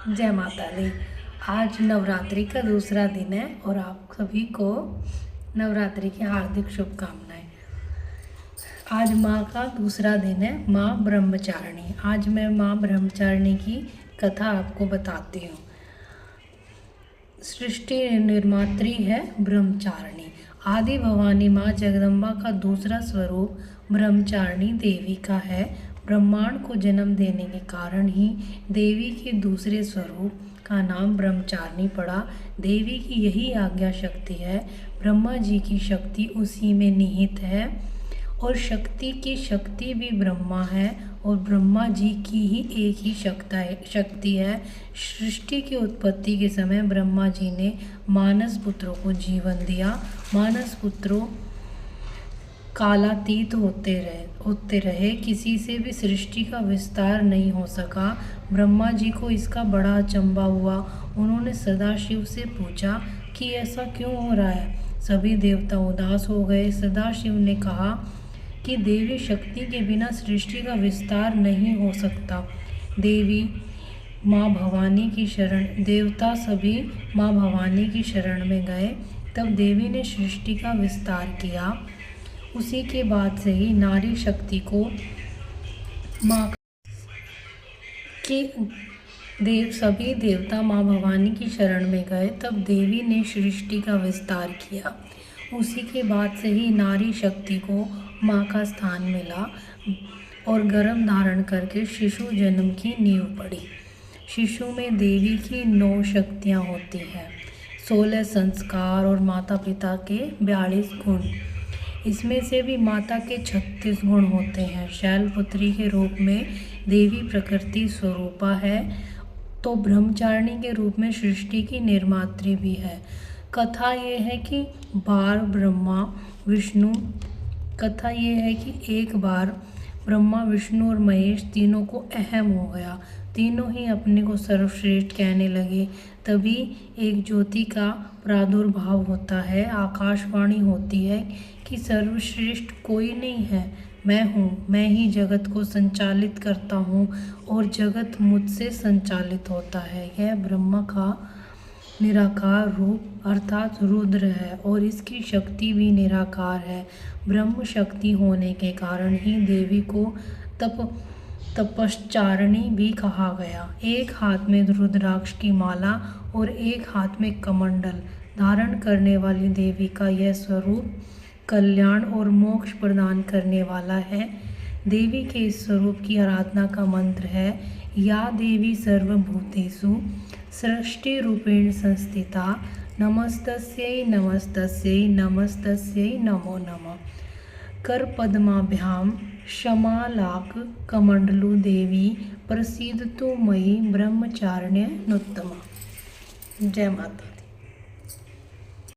जय माता दी। आज नवरात्रि का दूसरा दिन है और आप सभी को नवरात्रि की हार्दिक शुभकामनाएं। आज माँ का दूसरा दिन है, माँ ब्रह्मचारिणी। आज मैं माँ ब्रह्मचारिणी की कथा आपको बताती हूँ। सृष्टि निर्मात्री है ब्रह्मचारिणी। आदि भवानी माँ जगदम्बा का दूसरा स्वरूप ब्रह्मचारिणी देवी का है। ब्रह्मांड को जन्म देने के कारण ही देवी के दूसरे स्वरूप का नाम ब्रह्मचारिणी पड़ा। देवी की यही आज्ञा शक्ति है। ब्रह्मा जी की शक्ति उसी में निहित है और शक्ति की शक्ति भी ब्रह्मा है और ब्रह्मा जी की ही एक ही शक्ति है। सृष्टि की उत्पत्ति के समय ब्रह्मा जी ने मानस पुत्रों को जीवन दिया। मानस पुत्रों कालातीत होते रहे, किसी से भी सृष्टि का विस्तार नहीं हो सका। ब्रह्मा जी को इसका बड़ा अचंभा हुआ। उन्होंने सदाशिव से पूछा कि ऐसा क्यों हो रहा है। सभी देवता उदास हो गए। सदाशिव ने कहा कि देवी शक्ति के बिना सृष्टि का विस्तार नहीं हो सकता। देवी माँ भवानी की शरण देवता सभी माँ भवानी की शरण में गए। तब देवी ने सृष्टि का विस्तार किया। उसी के बाद से ही नारी शक्ति को माँ की सभी देवता माँ भवानी की शरण में गए। तब देवी ने सृष्टि का विस्तार किया। उसी के बाद से ही नारी शक्ति को माँ का स्थान मिला और गर्भ धारण करके शिशु जन्म की नींव पड़ी। शिशु में देवी की 9 शक्तियाँ होती हैं, 16 संस्कार और माता पिता के 42 गुण। इसमें से भी माता के 36 गुण होते हैं। शैलपुत्री के रूप में देवी प्रकृति स्वरूपा है तो ब्रह्मचारिणी के रूप में सृष्टि की निर्मात्री भी है। कथा ये है कि एक बार ब्रह्मा विष्णु और महेश तीनों को अहम हो गया। तीनों ही अपने को सर्वश्रेष्ठ कहने लगे। तभी एक ज्योति का प्रादुर्भाव होता है। आकाशवाणी होती है कि सर्वश्रेष्ठ कोई नहीं है, मैं हूँ। मैं ही जगत को संचालित करता हूँ और जगत मुझसे संचालित होता है। यह ब्रह्मा का निराकार रूप अर्थात रुद्र है और इसकी शक्ति भी निराकार है। ब्रह्म शक्ति होने के कारण ही देवी को तपश्चारिणी भी कहा गया। एक हाथ में रुद्राक्ष की माला और एक हाथ में कमंडल धारण करने वाली देवी का यह स्वरूप कल्याण और मोक्ष प्रदान करने वाला है। देवी के इस स्वरूप की आराधना का मंत्र है, या देवी सर्वभूतेषु सृष्टि रूपेण संस्थिता नमस्तस्यै नमस्तस्यै नमस्तस्यै नमो नमः। कर पद्माभ्याम क्षमालाक कमंडलु देवी प्रसीदतु मयि ब्रह्मचारिण्यनुत्तमा। जय माता।